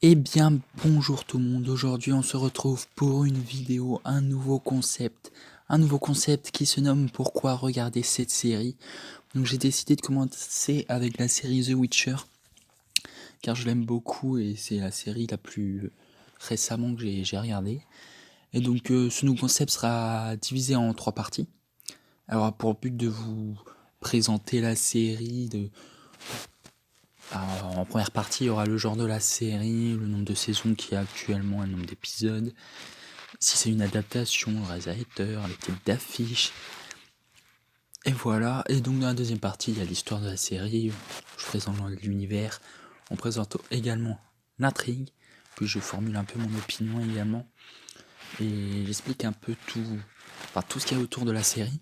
Eh bien, bonjour tout le monde. Aujourd'hui, on se retrouve pour une vidéo, un nouveau concept. Un nouveau concept qui se nomme Pourquoi regarder cette série. Donc, j'ai décidé de commencer avec la série The Witcher, car je l'aime beaucoup et c'est la série la plus récemment que j'ai regardée. Et donc, ce nouveau concept sera divisé en 3 parties. Alors, pour le but de vous présenter la série, en première partie, il y aura le genre de la série, le nombre de saisons qu'il y a actuellement, le nombre d'épisodes, si c'est une adaptation, le réalisateur, les types d'affiches. Et voilà. Et donc dans la deuxième partie, il y a l'histoire de la série. Je présente l'univers. On présente également l'intrigue. Puis je formule un peu mon opinion également. Et j'explique un peu tout ce qu'il y a autour de la série.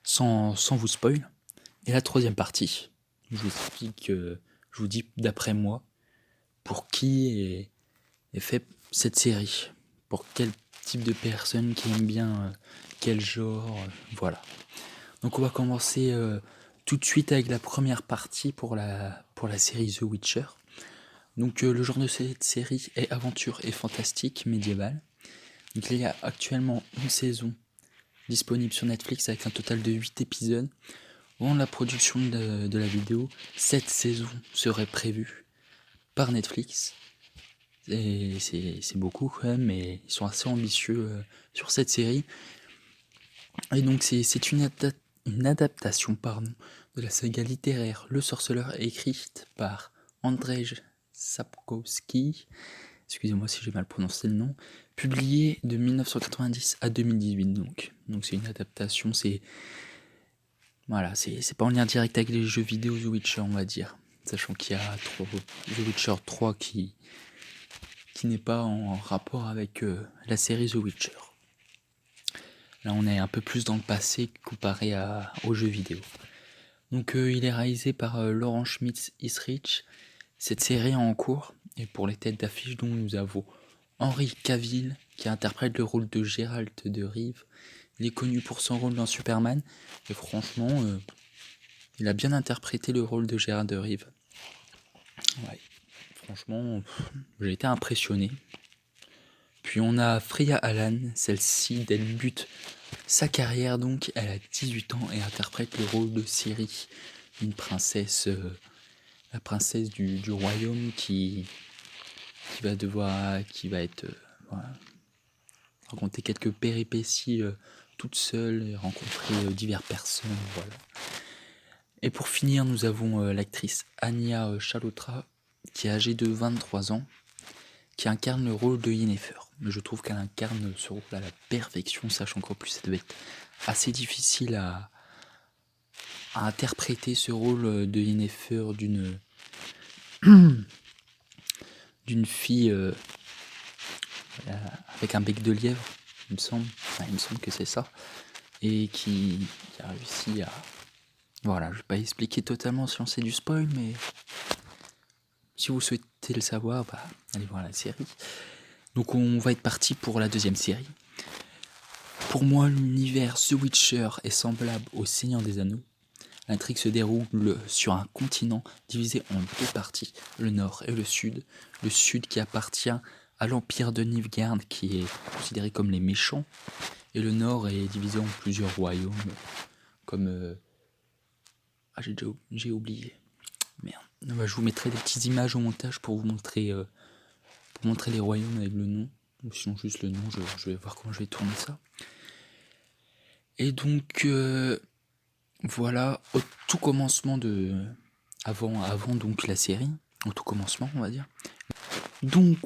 Sans vous spoil. Et la troisième partie, je vous explique, je vous dis d'après moi, pour qui est fait cette série. Pour quel type de personnes qui aiment bien quel genre, voilà. Donc on va commencer tout de suite avec la première partie pour la série The Witcher. Donc le genre de cette série est aventure et fantastique médiévale. Donc il y a actuellement une saison disponible sur Netflix avec un total de 8 épisodes. Au moment de la production de la vidéo, cette saison serait prévue par Netflix. Et c'est beaucoup quand même, mais ils sont assez ambitieux sur cette série. Et donc c'est une adaptation de la saga littéraire Le Sorceleur, écrite par Andrzej Sapkowski, excusez-moi si j'ai mal prononcé le nom, publiée de 1990 à 2018 donc c'est une adaptation, c'est pas en lien direct avec les jeux vidéo The Witcher, on va dire, sachant qu'il y a The Witcher 3 qui n'est pas en rapport avec la série The Witcher. Là, on est un peu plus dans le passé comparé aux jeux vidéo. Donc, il est réalisé par Laurent Schmitz-Isrich. Cette série est en cours. Et pour les têtes d'affiche, donc, nous avons Henry Cavill, qui interprète le rôle de Geralt de Rive. Il est connu pour son rôle dans Superman. Et franchement, il a bien interprété le rôle de Geralt de Rive. Ouais. Franchement, j'ai été impressionné. Puis on a Freya Allan, celle-ci débute sa carrière donc, elle a 18 ans et interprète le rôle de Ciri, une princesse, la princesse du royaume qui va être, voilà, raconter quelques péripéties toute seule et rencontrer diverses personnes, voilà. Et pour finir, nous avons l'actrice Anya Chalotra, qui est âgée de 23 ans, qui incarne le rôle de Yennefer. Mais je trouve qu'elle incarne ce rôle à la perfection, sachant qu'en plus ça devait être assez difficile à interpréter ce rôle de Yennefer, d'une fille avec un bec de lièvre, il me semble. Enfin, il me semble que c'est ça. Et qui a réussi à... Voilà, je vais pas expliquer totalement si on sait du spoil, mais si vous souhaitez le savoir, allez voir la série. Donc on va être parti pour la deuxième série. Pour moi, l'univers The Witcher est semblable au Seigneur des Anneaux. L'intrigue se déroule sur un continent divisé en deux parties, le nord et le sud. Le sud qui appartient à l'empire de Nilfgaard, qui est considéré comme les méchants, et le nord est divisé en plusieurs royaumes, comme... j'ai oublié. Merde. Je vous mettrai des petites images au montage pour vous montrer, les royaumes avec le nom. Ou sinon juste le nom, je vais voir comment je vais tourner ça. Et donc... voilà, au tout commencement avant donc la série, au tout commencement on va dire. Donc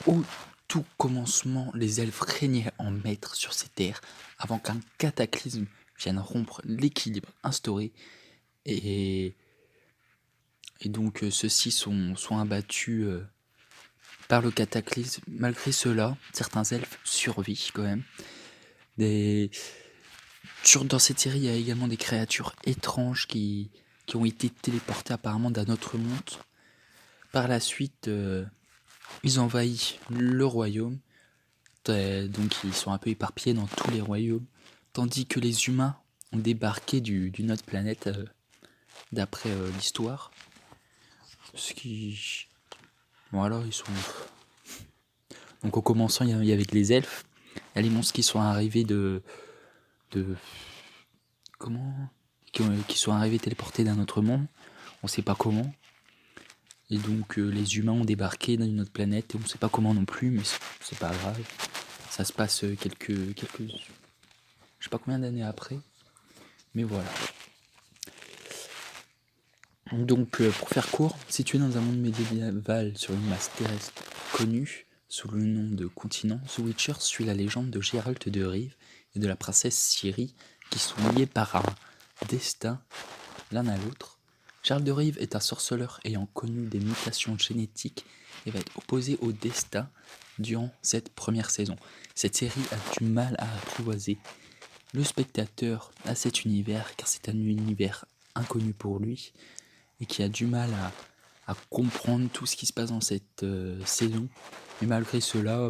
au tout commencement, les elfes régnaient en maîtres sur ces terres avant qu'un cataclysme vienne rompre l'équilibre instauré et donc ceux-ci sont abattus par le cataclysme. Malgré cela, certains elfes survivent quand même. Dans cette série, il y a également des créatures étranges qui ont été téléportées apparemment d'un autre monde. Par la suite, ils envahissent le royaume. Donc ils sont un peu éparpillés dans tous les royaumes. Tandis que les humains ont débarqué d'une autre planète, d'après l'histoire. Ce qui Voilà, ils sont... Donc en commençant, il y avait les elfes. Il y a les monstres qui sont arrivés de... Comment qui sont arrivés téléportés d'un autre monde. On sait pas comment. Et donc les humains ont débarqué dans une autre planète et on sait pas comment non plus, mais c'est pas grave. Ça se passe quelques... Je sais pas combien d'années après. Mais voilà. Donc pour faire court, situé dans un monde médiéval sur une masse terrestre connue sous le nom de continent, The Witcher suit la légende de Geralt de Rive et de la princesse Ciri qui sont liés par un destin l'un à l'autre. Geralt de Rive est un sorceleur ayant connu des mutations génétiques et va être opposé au destin durant cette première saison. Cette série a du mal à apprivoiser le spectateur à cet univers car c'est un univers inconnu pour lui et qui a du mal à comprendre tout ce qui se passe dans cette saison. Mais malgré cela,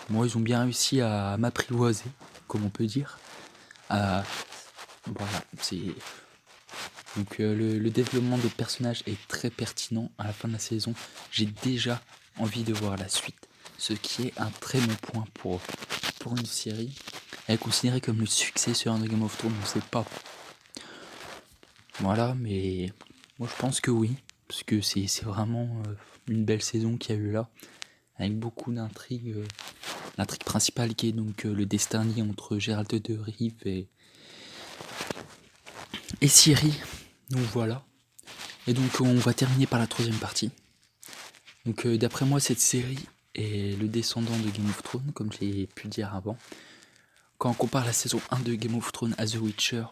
moi ils ont bien réussi à m'apprivoiser, comme on peut dire. Voilà, c'est... Donc le développement des personnages est très pertinent à la fin de la saison. J'ai déjà envie de voir la suite, ce qui est un très bon point pour une série. Elle est considérée comme le successeur de Game of Thrones, on ne sait pas. Voilà, mais moi je pense que oui, parce que c'est vraiment une belle saison qu'il y a eu là, avec beaucoup d'intrigues. L'intrigue principale qui est donc le destin lié entre Geralt de Rive et Ciri. Donc voilà. Et donc on va terminer par la troisième partie. Donc d'après moi cette série est le descendant de Game of Thrones, comme je l'ai pu dire avant. Quand on compare la saison 1 de Game of Thrones à The Witcher,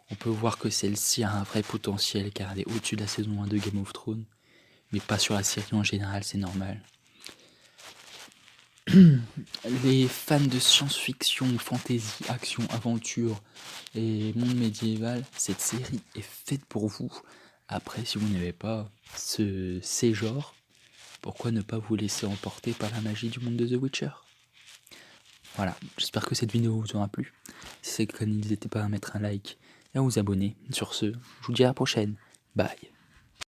on peut voir que celle-ci a un vrai potentiel car elle est au-dessus de la saison 1 de Game of Thrones, mais pas sur la série en général, c'est normal. Les fans de science-fiction, fantasy, action, aventure et monde médiéval, cette série est faite pour vous. Après, si vous n'aimez pas ces genres, pourquoi ne pas vous laisser emporter par la magie du monde de The Witcher? Voilà, j'espère que cette vidéo vous aura plu. Si c'est le cas, n'hésitez pas à mettre un like et à vous abonner. Sur ce, je vous dis à la prochaine. Bye.